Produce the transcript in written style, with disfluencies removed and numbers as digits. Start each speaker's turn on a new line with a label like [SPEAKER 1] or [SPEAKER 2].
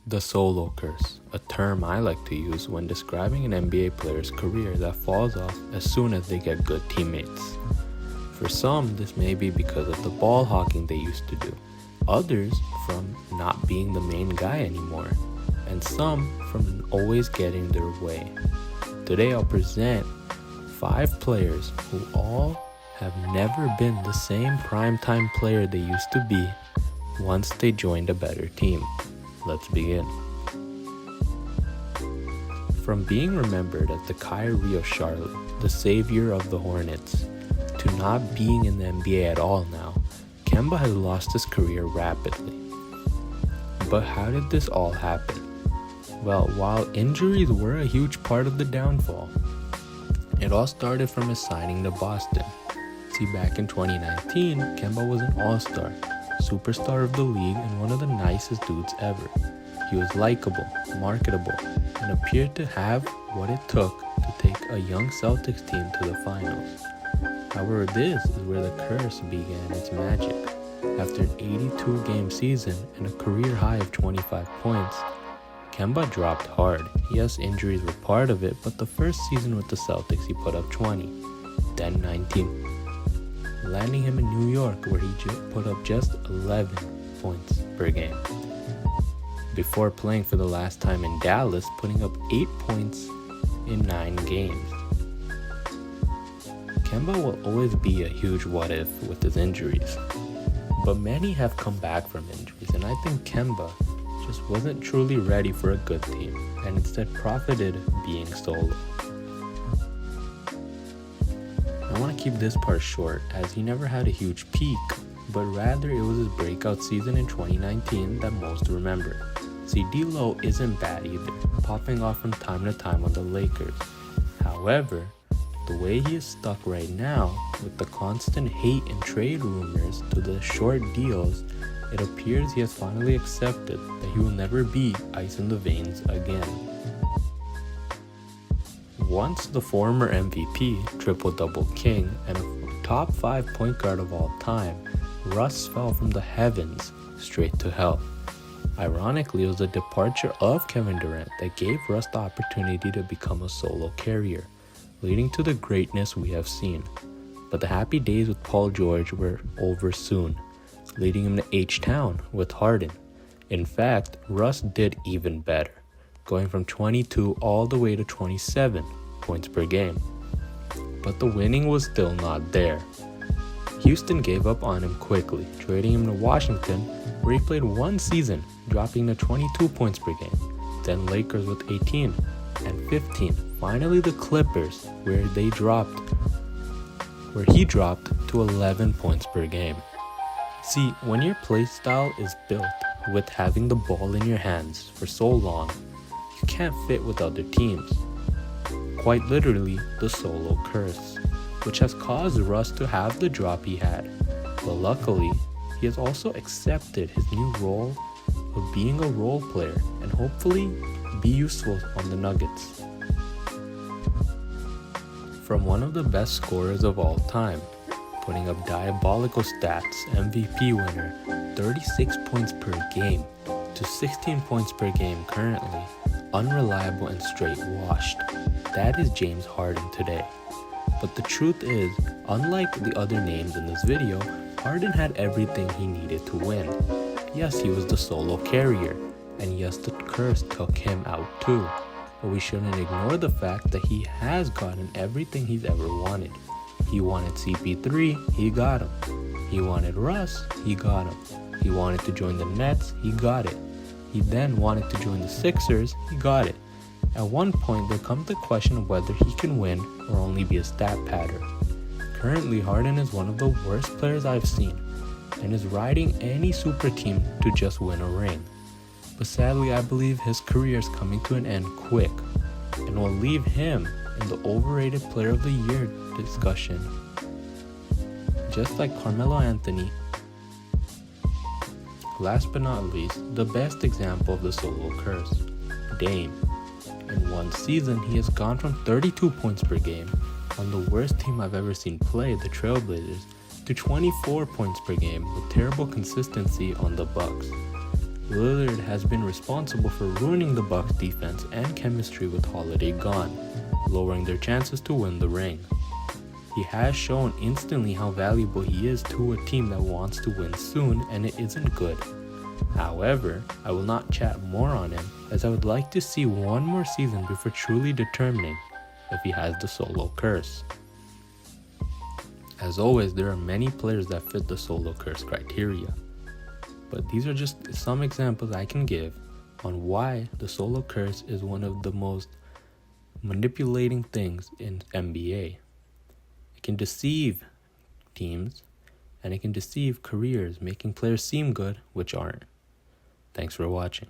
[SPEAKER 1] The solo curse, a term I like to use when describing an NBA player's career that falls off as soon as they get good teammates. For some, this may be because of the ball hawking they used to do, others from not being the main guy anymore, and some from always getting their way. Today I'll present 5 players who all have never been the same primetime player they used to be once they joined a better team. Let's begin. From being remembered as the Kyrie of Charlotte, the savior of the Hornets, to not being in the NBA at all now, Kemba has lost his career rapidly. But how did this all happen? Well, while injuries were a huge part of the downfall, it all started from his signing to Boston. See, back in 2019, Kemba was an all-star, superstar of the league, and one of the nicest dudes ever. He was likable, marketable, and appeared to have what it took to take a young Celtics team to the finals. However, this is where the curse began its magic. After an 82-game season and a career high of 25 points, Kemba dropped hard. Yes, injuries were part of it, but the first season with the Celtics he put up 20, then 19. Landing him in New York where he put up just 11 points per game. Before playing for the last time in Dallas, putting up 8 points in 9 games. Kemba will always be a huge what if with his injuries, but many have come back from injuries, and I think Kemba just wasn't truly ready for a good team and instead profited being solo. I want to keep this part short as he never had a huge peak, but rather it was his breakout season in 2019 that most remember. See, D-Lo isn't bad either, popping off from time to time on the Lakers. However, the way he is stuck right now, with the constant hate and trade rumors to the short deals, it appears he has finally accepted that he will never be ice in the veins again. Once the former MVP, triple-double king, and a top 5 point guard of all time, Russ fell from the heavens straight to hell. Ironically, it was the departure of Kevin Durant that gave Russ the opportunity to become a solo carrier, leading to the greatness we have seen. But the happy days with Paul George were over soon, leading him to H-Town with Harden. In fact, Russ did even better, going from 22 all the way to 27 points per game. But the winning was still not there. Houston gave up on him quickly, trading him to Washington, where he played 1 season, dropping to 22 points per game. Then Lakers with 18 and 15. Finally the Clippers, where he dropped to 11 points per game. See, when your playstyle is built with having the ball in your hands for so long, you can't fit with other teams. Quite literally, the solo curse, which has caused Russ to have the drop he had. But luckily, he has also accepted his new role of being a role player and hopefully be useful on the Nuggets. From one of the best scorers of all time, putting up diabolical stats, MVP winner, 36 points per game, to 16 points per game currently, unreliable and straight washed. That is James Harden today. But the truth is, unlike the other names in this video, Harden had everything he needed to win. Yes, he was the solo carrier, and yes, the curse took him out too. But we shouldn't ignore the fact that he has gotten everything he's ever wanted. He wanted CP3, he got him. He wanted Russ, he got him. He wanted to join the Nets, he got it. He then wanted to join the Sixers, he got it. At one point, there comes the question of whether he can win or only be a stat padder. Currently, Harden is one of the worst players I've seen, and is riding any super team to just win a ring. But sadly, I believe his career is coming to an end quick, and will leave him in the overrated player of the year discussion, just like Carmelo Anthony. Last but not least, the best example of the solo curse, Dame. In 1 season, he has gone from 32 points per game on the worst team I've ever seen play, the Trailblazers, to 24 points per game with terrible consistency on the Bucks. Lillard has been responsible for ruining the Bucks' defense and chemistry with Holiday gone, lowering their chances to win the ring. He has shown instantly how valuable he is to a team that wants to win soon, and it isn't good. However, I will not chat more on him, as I would like to see one more season before truly determining if he has the solo curse. As always, there are many players that fit the solo curse criteria, but these are just some examples I can give on why the solo curse is one of the most manipulating things in NBA. It can deceive teams, and it can deceive careers, making players seem good, which aren't. Thanks for watching.